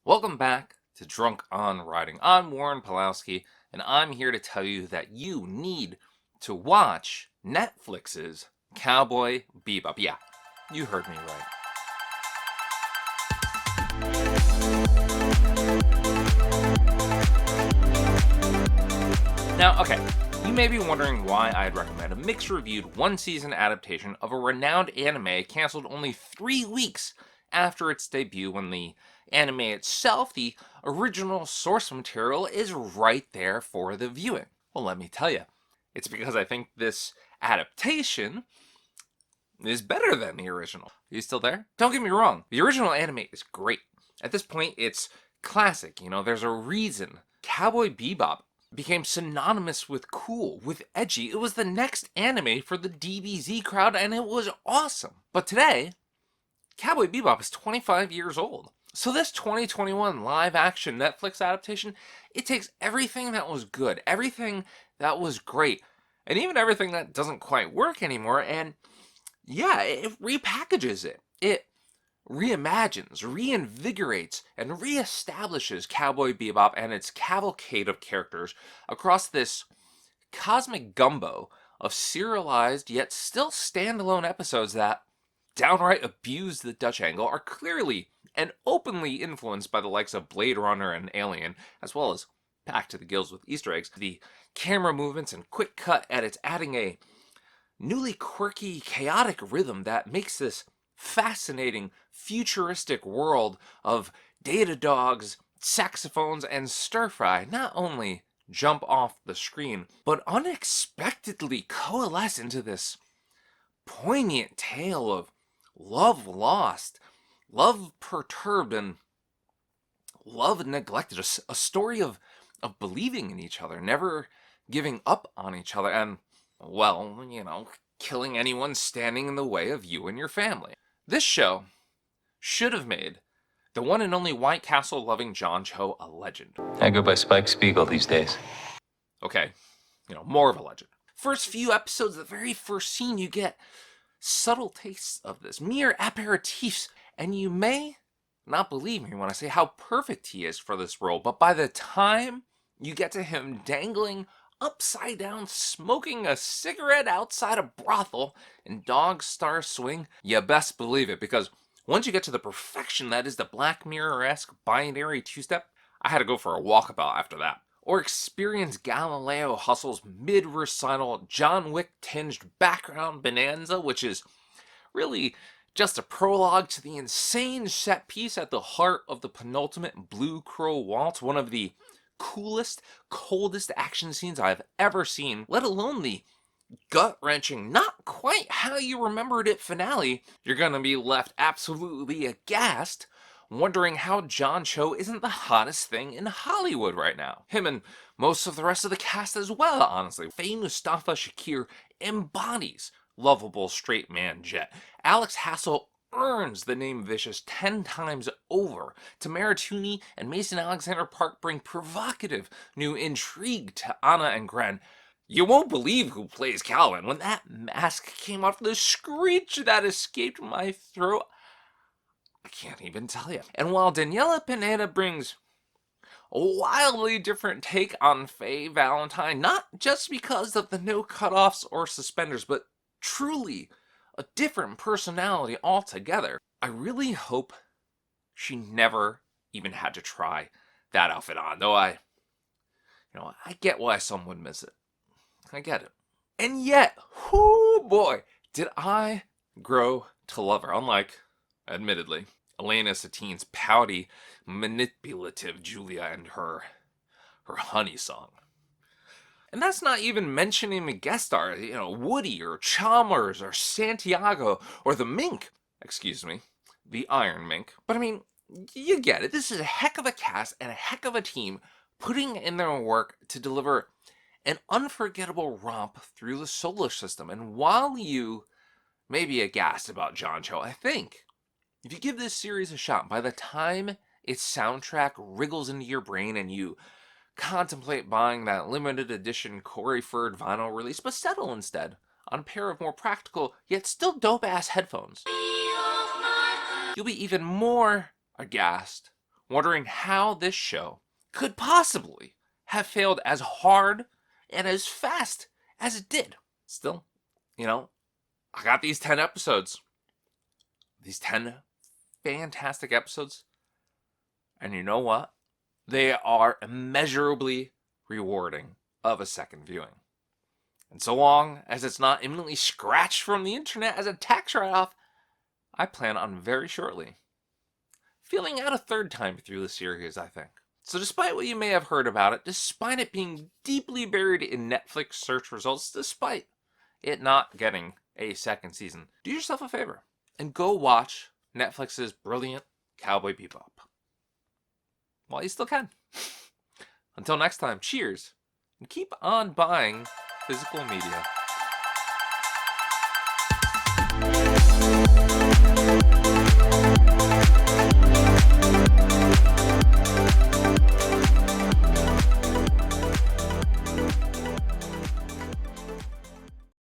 Welcome back to Drunk on Riding. I'm Warren Pawlowski, and I'm here to tell you that you need to watch Netflix's Cowboy Bebop. Yeah, you heard me right. Now, okay, you may be wondering why I'd recommend a mixed-reviewed one-season adaptation of a renowned anime canceled only 3 weeks after its debut, when the anime itself, the original source material, is right there for the viewing. Well, let me tell you, it's because I think this adaptation is better than the original. Are you still there? Don't get me wrong, the original anime is great. At this point, it's classic. There's a reason Cowboy Bebop became synonymous with cool, with edgy. It was the next anime for the DBZ crowd, and it was awesome. But today, Cowboy Bebop is 25 years old. So this 2021 live-action Netflix adaptation, it takes everything that was good, everything that was great, and even everything that doesn't quite work anymore, and yeah, it repackages it. It reimagines, reinvigorates, and reestablishes Cowboy Bebop and its cavalcade of characters across this cosmic gumbo of serialized yet still standalone episodes that downright abuse the Dutch angle, are clearly and openly influenced by the likes of Blade Runner and Alien, as well as packed to the gills with Easter eggs. The camera movements and quick cut edits adding a newly quirky, chaotic rhythm that makes this fascinating, futuristic world of data dogs, saxophones, and stir-fry not only jump off the screen, but unexpectedly coalesce into this poignant tale of love lost, love perturbed, and love neglected. A story of believing in each other, never giving up on each other, and, well, killing anyone standing in the way of you and your family. This show should have made the one and only White Castle loving John Cho a legend. I go by Spike Spiegel these days. Okay, more of a legend. First few episodes, the very first scene, you get subtle tastes of this, mere aperitifs, and you may not believe me when I say how perfect he is for this role, but by the time you get to him dangling upside down, smoking a cigarette outside a brothel in Dog Star Swing, you best believe it, because once you get to the perfection that is the Black Mirror-esque binary two-step, I had to go for a walkabout after that. Or experience Galileo Hustle's mid-recital, John Wick-tinged background bonanza, which is really just a prologue to the insane set piece at the heart of the penultimate Blue Crow Waltz, one of the coolest, coldest action scenes I've ever seen, let alone the gut-wrenching, not quite how you remembered it finale. You're gonna be left absolutely aghast, wondering how John Cho isn't the hottest thing in Hollywood right now. Him and most of the rest of the cast as well, honestly. Faye Mustafa Shakir embodies lovable straight man Jet. Alex Hassel earns the name Vicious 10 times over. Tamara Tooney and Mason Alexander Park bring provocative new intrigue to Anna and Gren. You won't believe who plays Calvin. When that mask came off, the screech that escaped my throat, I can't even tell you. And while Daniela Pineda brings a wildly different take on Faye Valentine, not just because of the no cutoffs or suspenders, but truly a different personality altogether, I really hope she never even had to try that outfit on, though I get why some would miss it. I get it. And yet, whoo boy, did I grow to love her, unlike, admittedly, Elena Satine's pouty, manipulative Julia and her honey song. And that's not even mentioning the guest stars, Woody or Chalmers or Santiago or the Mink. Excuse me, the Iron Mink. But I mean, you get it. This is a heck of a cast and a heck of a team putting in their work to deliver an unforgettable romp through the solar system. And while you may be aghast about John Cho, I think if you give this series a shot, by the time its soundtrack wriggles into your brain and you contemplate buying that limited edition Corey Furred vinyl release, but settle instead on a pair of more practical yet still dope ass headphones, you'll be even more aghast wondering how this show could possibly have failed as hard and as fast as it did. Still, I got these 10 episodes. These 10 fantastic episodes. And you know what? They are immeasurably rewarding of a second viewing. And so long as it's not imminently scratched from the internet as a tax write-off, I plan on very shortly feeling out a third time through the series, I think. So despite what you may have heard about it, despite it being deeply buried in Netflix search results, despite it not getting a second season, do yourself a favor and go watch Netflix's brilliant Cowboy Bebop while you still can. Until next time, cheers, and keep on buying physical media.